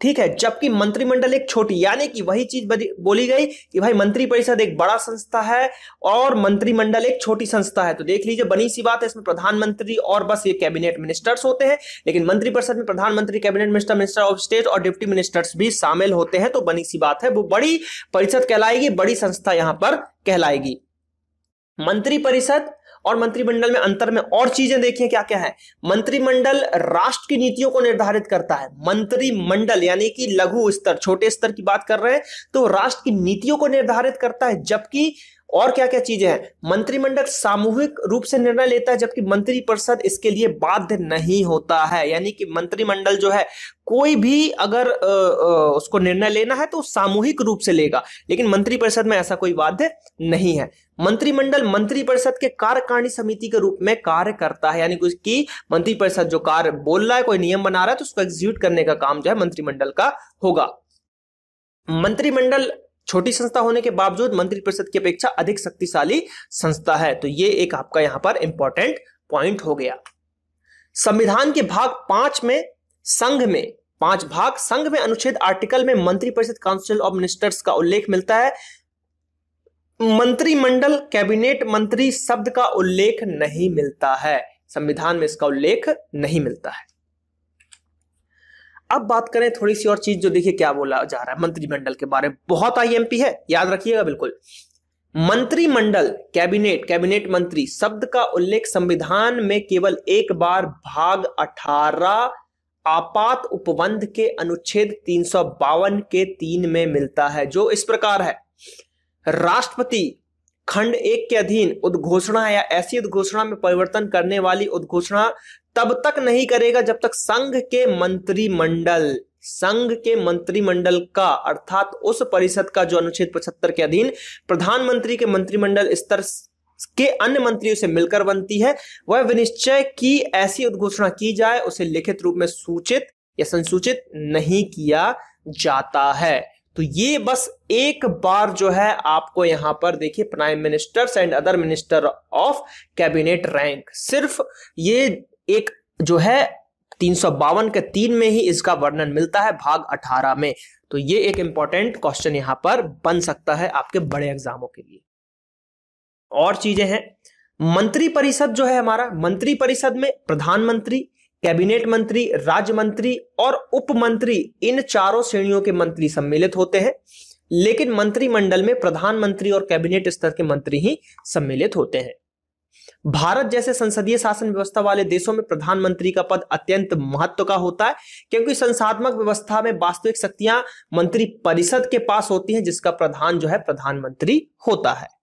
ठीक है, जबकि मंत्रिमंडल एक छोटी, यानी कि वही चीज बोली गई कि भाई मंत्रिपरिषद एक बड़ा संस्था है और मंत्रिमंडल एक छोटी संस्था है। तो देख लीजिए, बनी सी बात है, इसमें प्रधानमंत्री और बस ये कैबिनेट मिनिस्टर्स होते हैं, लेकिन मंत्रिपरिषद में प्रधानमंत्री, cabinet minister, minister of state और डिप्टी मिनिस्टर्स भी शामिल होते हैं। तो बनी सी बात है, वो बड़ी परिषद कहलाएगी, बड़ी संस्था यहां पर कहलाएगी। मंत्रिपरिषद और मंत्रिमंडल में अंतर में और चीजें देखिए क्या क्या है। मंत्रिमंडल राष्ट्र की नीतियों को निर्धारित करता है। मंत्रिमंडल यानी कि लघु स्तर, छोटे स्तर की बात कर रहे हैं, तो राष्ट्र की नीतियों को निर्धारित करता है। जबकि और क्या क्या चीजें हैं, मंत्रिमंडल सामूहिक रूप से निर्णय लेता है, जबकि मंत्रिपरिषद इसके लिए बाध्य नहीं होता है। यानी कि मंत्रिमंडल जो है कोई भी अगर उसको निर्णय लेना है तो सामूहिक रूप से लेगा, लेकिन मंत्रिपरिषद में ऐसा कोई बाध्य नहीं है। मंत्रिमंडल मंत्रिपरिषद के कार्यकारिणी समिति के रूप में कार्य करता है, यानी कि मंत्रिपरिषद जो कार्य बोल रहा है, कोई नियम बना रहा है, तो उसको एग्जीक्यूट करने का काम जो है मंत्रिमंडल का होगा। मंत्रिमंडल छोटी संस्था होने के बावजूद मंत्रिपरिषद की अपेक्षा अधिक शक्तिशाली संस्था है। तो ये एक आपका यहां पर इंपॉर्टेंट पॉइंट हो गया। संविधान के भाग 5 में संघ में 5 भाग संघ में अनुच्छेद आर्टिकल में मंत्रिपरिषद काउंसिल ऑफ मिनिस्टर्स का उल्लेख मिलता है। मंत्रिमंडल कैबिनेट मंत्री शब्द का उल्लेख नहीं मिलता है, संविधान में इसका उल्लेख नहीं मिलता है। अब बात करें थोड़ी सी और चीज, जो देखिए क्या बोला जा रहा है मंत्रिमंडल के बारे में, बहुत आईएमपी है, याद रखिएगा बिल्कुल। मंत्रिमंडल कैबिनेट मंत्री शब्द का उल्लेख संविधान में केवल एक बार भाग 18 आपात उपबंध के अनुच्छेद 352 के 3 में मिलता है, जो इस प्रकार है। राष्ट्रपति खंड 1 के अधीन उद्घोषणा या ऐसी उद्घोषणा में परिवर्तन करने वाली उद्घोषणा तब तक नहीं करेगा जब तक संघ के मंत्रिमंडल का, अर्थात उस परिषद का जो अनुच्छेद 75 के अधीन प्रधानमंत्री के मंत्रिमंडल स्तर के अन्य मंत्रियों से मिलकर बनती है, वह विनिश्चय की ऐसी उद्घोषणा की जाए उसे लिखित रूप में सूचित या संसूचित नहीं किया जाता है। तो ये बस एक बार जो है आपको यहां पर देखिए, prime ministers and other minister of cabinet rank, सिर्फ ये एक जो है 352 के 3 में ही इसका वर्णन मिलता है, भाग 18 में। तो ये एक इंपॉर्टेंट क्वेश्चन यहां पर बन सकता है आपके बड़े एग्जामों के लिए। और चीजें हैं, मंत्रिपरिषद जो है हमारा, मंत्रिपरिषद में प्रधानमंत्री, कैबिनेट मंत्री, राज्य मंत्री और उप मंत्री, इन चारों श्रेणियों के मंत्री सम्मिलित होते हैं। लेकिन मंत्रिमंडल में प्रधानमंत्री और कैबिनेट स्तर के मंत्री ही सम्मिलित होते हैं। भारत जैसे संसदीय शासन व्यवस्था वाले देशों में प्रधानमंत्री का पद अत्यंत महत्व का होता है, क्योंकि संस्थात्मक व्यवस्था में वास्तविक शक्तियां मंत्रिपरिषद के पास होती हैं, जिसका प्रधान जो है प्रधानमंत्री होता है।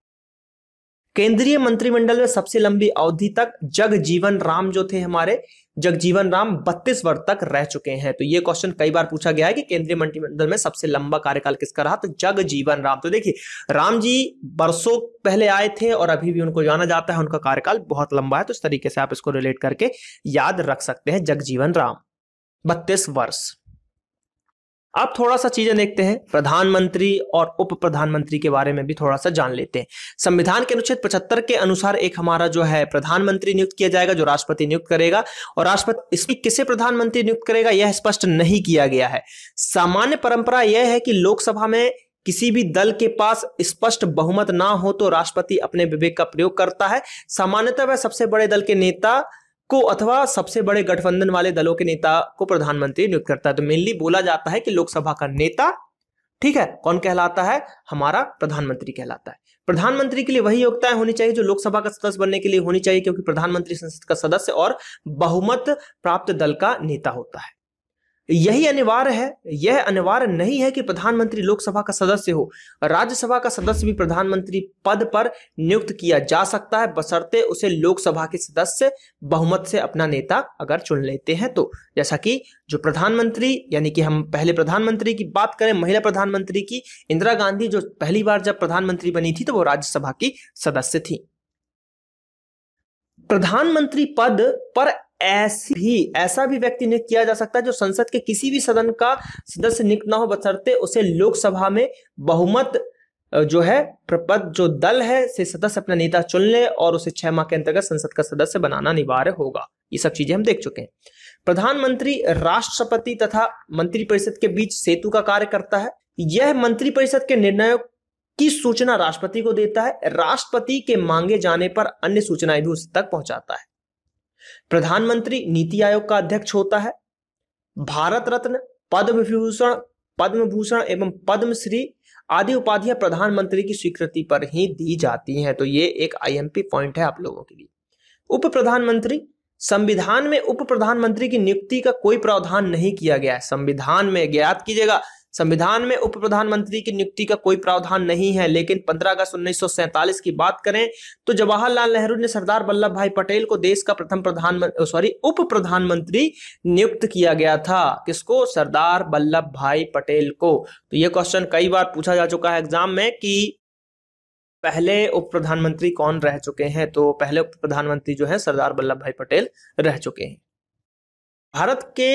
केंद्रीय मंत्रिमंडल में सबसे लंबी अवधि तक जगजीवन राम जो थे हमारे, जगजीवन राम 32 वर्ष तक रह चुके हैं। तो ये क्वेश्चन कई बार पूछा गया है कि केंद्रीय मंत्रिमंडल में सबसे लंबा कार्यकाल किसका रहा, तो जगजीवन राम। तो देखिए राम जी वर्षों पहले आए थे और अभी भी उनको जाना जाता है, उनका कार्यकाल बहुत लंबा है। तो इस तरीके से आप इसको रिलेट करके याद रख सकते हैं, जगजीवन राम 32 वर्ष। अब थोड़ा सा चीजें देखते हैं, प्रधानमंत्री और उप प्रधानमंत्री के बारे में भी थोड़ा सा जान लेते हैं। संविधान के अनुच्छेद 75 के अनुसार एक हमारा जो है प्रधानमंत्री नियुक्त किया जाएगा, जो राष्ट्रपति नियुक्त करेगा, और राष्ट्रपति इसकी किसे प्रधानमंत्री नियुक्त करेगा यह स्पष्ट नहीं किया गया है। सामान्य परंपरा यह है कि लोकसभा में किसी भी दल के पास स्पष्ट बहुमत ना हो तो राष्ट्रपति अपने विवेक का प्रयोग करता है। सामान्यतः वह सबसे बड़े दल के नेता को अथवा सबसे बड़े गठबंधन वाले दलों के नेता को प्रधानमंत्री नियुक्त करता है। तो मेनली बोला जाता है कि लोकसभा का नेता, ठीक है, कौन कहलाता है, हमारा प्रधानमंत्री कहलाता है। प्रधानमंत्री के लिए वही योग्यताएं होनी चाहिए जो लोकसभा का सदस्य बनने के लिए होनी चाहिए, क्योंकि प्रधानमंत्री संसद का सदस्य और बहुमत प्राप्त दल का नेता होता है। यही अनिवार्य है, यह अनिवार्य नहीं है कि प्रधानमंत्री लोकसभा का सदस्य हो। राज्यसभा का सदस्य भी प्रधानमंत्री पद पर नियुक्त किया जा सकता है, बशर्ते उसे लोकसभा के सदस्य बहुमत से अपना नेता अगर चुन लेते हैं तो। जैसा कि जो प्रधानमंत्री, यानी कि हम पहले प्रधानमंत्री की बात करें, महिला प्रधानमंत्री की, इंदिरा गांधी जो पहली बार जब प्रधानमंत्री बनी थी तो वो राज्यसभा की सदस्य थी। प्रधानमंत्री पद पर ऐसा भी व्यक्ति नियुक्त किया जा सकता है जो संसद के किसी भी सदन का सदस्य नियुक्त ना हो, बशर्ते उसे लोकसभा में बहुमत जो है पद जो दल है से सदस्य अपना नेता चुन ले और उसे 6 माह के अंतर्गत संसद का सदस्य बनाना अनिवार्य होगा। ये सब चीजें हम देख चुके हैं। प्रधानमंत्री राष्ट्रपति तथा मंत्रिपरिषद के बीच सेतु का कार्य करता है। यह मंत्रिपरिषद के निर्णयों की सूचना राष्ट्रपति को देता है। राष्ट्रपति के मांगे जाने पर अन्य सूचनाएं भी उस तक पहुंचाता है। प्रधानमंत्री नीति आयोग का अध्यक्ष होता है। भारत रत्न, पद्म भूषण एवं पद्मश्री आदि उपाधियां प्रधानमंत्री की स्वीकृति पर ही दी जाती हैं। तो ये एक आईएमपी पॉइंट है आप लोगों के लिए। उप प्रधानमंत्री, संविधान में उप प्रधानमंत्री की नियुक्ति का कोई प्रावधान नहीं किया गया है। संविधान में, याद कीजिएगा, संविधान में उप प्रधानमंत्री की नियुक्ति का कोई प्रावधान नहीं है। लेकिन 15 अगस्त 1947 की बात करें तो जवाहरलाल नेहरू ने सरदार वल्लभ भाई पटेल को देश का प्रथम उप प्रधानमंत्री नियुक्त किया गया था। किसको? सरदार वल्लभ भाई पटेल को। तो यह क्वेश्चन कई बार पूछा जा चुका है एग्जाम में कि पहले उप प्रधानमंत्री कौन रह चुके हैं। तो पहले उप प्रधानमंत्री जो है सरदार वल्लभ भाई पटेल रह चुके हैं। भारत के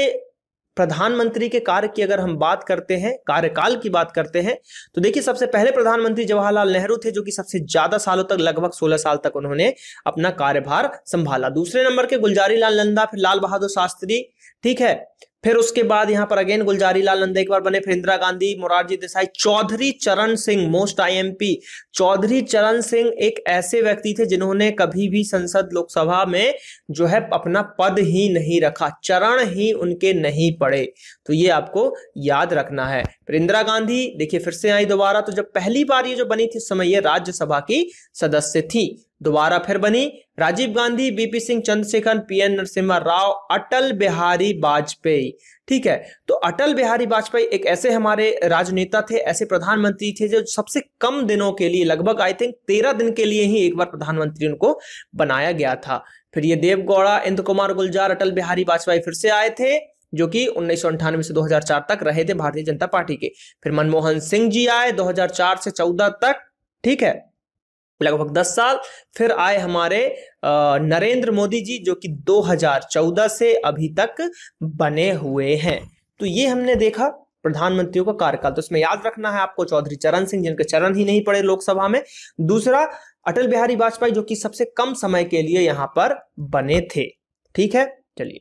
प्रधानमंत्री के कार्य की अगर हम बात करते हैं, कार्यकाल की बात करते हैं, तो देखिए सबसे पहले प्रधानमंत्री जवाहरलाल नेहरू थे, जो कि सबसे ज्यादा सालों तक, लगभग 16 साल तक उन्होंने अपना कार्यभार संभाला। दूसरे नंबर के गुलजारी लाल नंदा, फिर लाल बहादुर शास्त्री, ठीक है। फिर उसके बाद यहां पर अगेन गुलजारी लाल नंदा एक बार बने, फिर इंदिरा गांधी, मोरारजी देसाई, चौधरी चरण सिंह, मोस्ट आईएमपी। चौधरी चरण सिंह एक ऐसे व्यक्ति थे जिन्होंने कभी भी संसद लोकसभा में जो है अपना पद ही नहीं रखा, चरण ही उनके नहीं पड़े, तो ये आपको याद रखना है। फिर इंदिरा गांधी देखिए फिर से आई दोबारा, तो जब पहली बार ये जो बनी थी उस समय ये राज्यसभा की सदस्य थी, दोबारा फिर बनी। राजीव गांधी, बीपी सिंह, चंद्रशेखर, पीएन नरसिम्हा राव, अटल बिहारी वाजपेयी, ठीक है। तो अटल बिहारी वाजपेयी एक ऐसे हमारे राजनेता थे, ऐसे प्रधानमंत्री थे जो सबसे कम दिनों के लिए, लगभग आई थिंक 13 दिन के लिए ही एक बार प्रधानमंत्री उनको बनाया गया था। फिर ये देवगौड़ा, इंद्र कुमार गुलजार, अटल बिहारी वाजपेयी फिर से आए थे, जो कि 1998 से 2004 तक रहे थे भारतीय जनता पार्टी के। फिर मनमोहन सिंह जी आए 2004 से 14 तक, ठीक है, लगभग 10 साल। फिर आए हमारे नरेंद्र मोदी जी, जो कि 2014 से अभी तक बने हुए हैं। तो ये हमने देखा प्रधानमंत्रियों का कार्यकाल। तो इसमें याद रखना है आपको चौधरी चरण सिंह, जिनके चरण ही नहीं पड़े लोकसभा में। दूसरा अटल बिहारी वाजपेयी, जो कि सबसे कम समय के लिए यहां पर बने थे, ठीक है। चलिए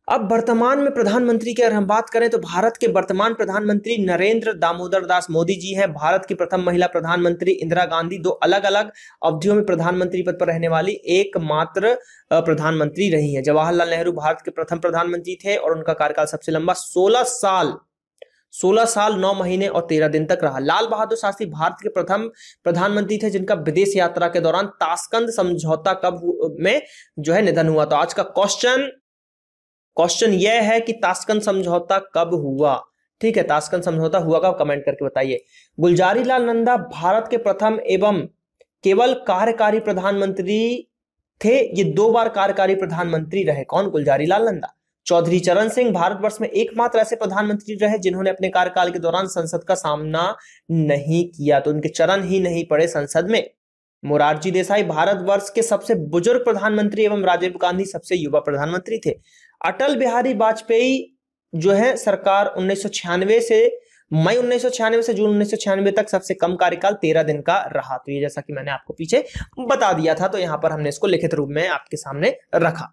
अब वर्तमान में प्रधानमंत्री की अगर हम बात करें तो भारत के वर्तमान प्रधानमंत्री नरेंद्र दामोदर दास मोदी जी हैं। भारत की प्रथम महिला प्रधानमंत्री इंदिरा गांधी दो अलग अलग अवधियों में प्रधानमंत्री पद पर रहने वाली एकमात्र प्रधानमंत्री रही हैं। जवाहरलाल नेहरू भारत के प्रथम प्रधानमंत्री थे और उनका कार्यकाल सबसे लंबा 16 साल 9 महीने और 13 दिन तक रहा। लाल बहादुर शास्त्री भारत के प्रथम प्रधानमंत्री थे जिनका विदेश यात्रा के दौरान ताशकंद समझौता कब में जो है निधन हुआ। तो आज का क्वेश्चन यह है कि ताशकंद समझौता कब हुआ, ठीक है। ताशकंद समझौता हुआ कब, कमेंट करके बताइए। गुलजारी लाल नंदा भारत के प्रथम एवं केवल कार्यकारी प्रधानमंत्री थे, ये 2 बार कार्यकारी प्रधानमंत्री रहे। कौन? गुलजारी लाल नंदा। चौधरी चरण सिंह भारतवर्ष में एकमात्र ऐसे प्रधानमंत्री रहे जिन्होंने अपने कार्यकाल के दौरान संसद का सामना नहीं किया, तो उनके चरण ही नहीं पड़े संसद में। मोरारजी देसाई भारतवर्ष के सबसे बुजुर्ग प्रधानमंत्री एवं राजीव गांधी सबसे युवा प्रधानमंत्री थे। अटल बिहारी वाजपेयी जो है सरकार 1996 से मई 1996 से जून 1996 तक सबसे कम कार्यकाल 13 दिन का रहा। तो ये जैसा कि मैंने आपको पीछे बता दिया था, तो यहां पर हमने इसको लिखित रूप में आपके सामने रखा।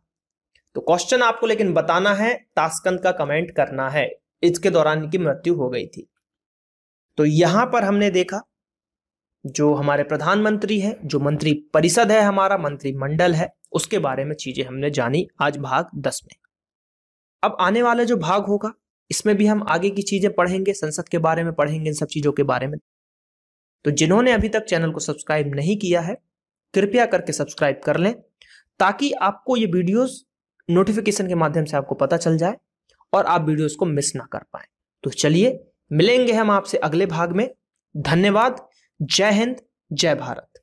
तो क्वेश्चन आपको लेकिन बताना है, ताशकंद का कमेंट करना है। इसके दौरान इनकी मृत्यु हो गई थी। तो यहां पर हमने देखा जो हमारे प्रधानमंत्री है, जो मंत्री परिषद है, हमारा मंत्रिमंडल है, उसके बारे में चीजें हमने जानी आज भाग 10 में। अब आने वाला जो भाग होगा इसमें भी हम आगे की चीजें पढ़ेंगे, संसद के बारे में पढ़ेंगे, इन सब चीजों के बारे में। तो जिन्होंने अभी तक चैनल को सब्सक्राइब नहीं किया है कृपया करके सब्सक्राइब कर लें, ताकि आपको ये वीडियोस नोटिफिकेशन के माध्यम से आपको पता चल जाए और आप वीडियोस को मिस ना कर पाए। तो चलिए मिलेंगे हम आपसे अगले भाग में। धन्यवाद। जय हिंद, जय भारत।